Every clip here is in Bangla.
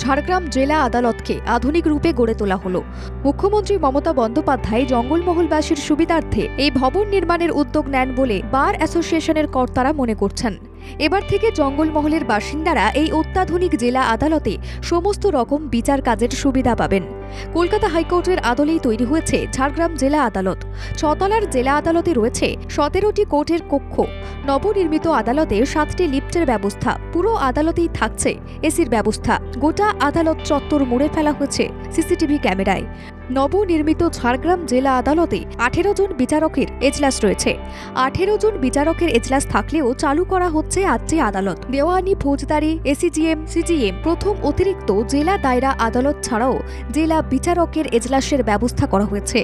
ঝাড়গ্রাম জেলা আদালতকে আধুনিক রূপে গড়ে তোলা হলো। মুখ্যমন্ত্রী মমতা বন্দ্যোপাধ্যায় জঙ্গলমহলবাসীর সুবিধার্থে এই ভবন নির্মাণের উদ্যোগ নেন বলে বার অ্যাসোসিয়েশনের কর্তারা মনে করছেন। এবার থেকে জঙ্গলমহলের বাসিন্দারা এই অত্যাধুনিক জেলা আদালতে সমস্ত রকম বিচার কাজের সুবিধা পাবেন। কলকাতা হাইকোর্টের আদলেই তৈরি হয়েছে ঝাড়গ্রাম জেলা আদালত। 6 তলার জেলা আদালতে রয়েছে 17টি কোর্টের কক্ষ। নবনির্মিত আদালতে 7টি লিফটের ব্যবস্থা। পুরো আদালতেই থাকছে এসির ব্যবস্থা। গোটা আদালত চত্বর মুড়ে ফেলা হয়েছে সিসিটিভি ক্যামেরায়। নবনির্মিত ঝাড়গ্রাম জেলা আদালতে 18 জন বিচারকের এজলাস রয়েছে। 18 জন বিচারকের এজলাস থাকলেও চালু করা হচ্ছে আজকে আদালত। দেওয়ানি, ফৌজদারি, এসিজিএম, সিজিএম, প্রথম অতিরিক্ত জেলা দায়রা আদালত ছাড়াও জেলা বিচারকের এজলাসের ব্যবস্থা করা হয়েছে।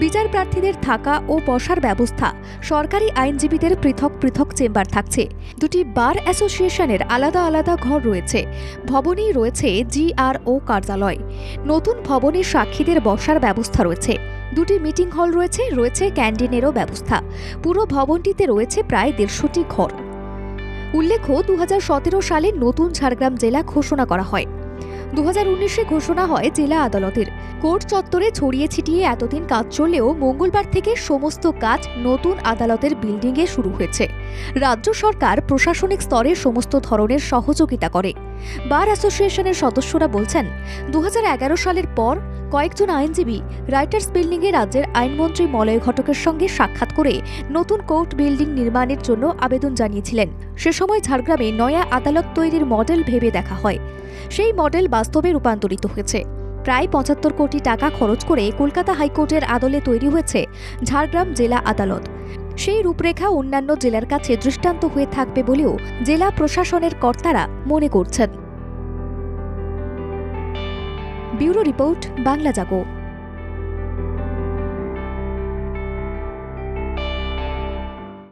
বিচার প্রার্থীদের থাকা ও বসার ব্যবস্থা, সরকারি আইনজীবীদের পৃথক পৃথক চেম্বার থাকছে। দুটি বার অ্যাসোসিয়েশনের আলাদা আলাদা ঘর রয়েছে। ভবনেই রয়েছে জিআরও কার্যালয়। নতুন ভবনে সাক্ষীদের বসার ব্যবস্থা রয়েছে। দুটি মিটিং হল রয়েছে ক্যান্টিনেরও ব্যবস্থা। পুরো ভবনটিতে রয়েছে প্রায় 150টি ঘর। উল্লেখ্য, 2017 সালে নতুন ঝাড়গ্রাম জেলা ঘোষণা করা হয়। 2019-এ ঘোষণা হয় জেলা আদালতের। কোর্ট চত্বরে ছড়িয়ে ছিটিয়ে এতদিন কাজ চললেও মঙ্গলবার থেকে সমস্ত কাজ নতুন আদালতের বিল্ডিংয়ে শুরু হয়েছে। রাজ্য সরকার প্রশাসনিক স্তরে সমস্ত ধরনের সহযোগিতা করে। বার অ্যাসোসিয়েশনের সদস্যরা বলছেন, 2011 সালের পর কয়েকজন আইনজীবী রাইটার্স বিল্ডিংয়ে রাজ্যের আইনমন্ত্রী মলয় ঘটকের সঙ্গে সাক্ষাৎ করে নতুন কোর্ট বিল্ডিং নির্মাণের জন্য আবেদন জানিয়েছিলেন। সে সময় ঝাড়গ্রামে নয়া আদালত তৈরির মডেল ভেবে দেখা হয়। সেই মডেল বাস্তবে রূপান্তরিত হয়েছে। প্রায় 75 কোটি টাকা খরচ করে কলকাতা হাইকোর্টের আদলে তৈরি হয়েছে ঝাড়গ্রাম জেলা আদালত। সেই রূপরেখা অন্যান্য জেলার কাছে দৃষ্টান্ত হয়ে থাকবে বলেও জেলা প্রশাসনের কর্তারা মনে করছেন। ব্যুরো রিপোর্ট, বাংলা জাগো।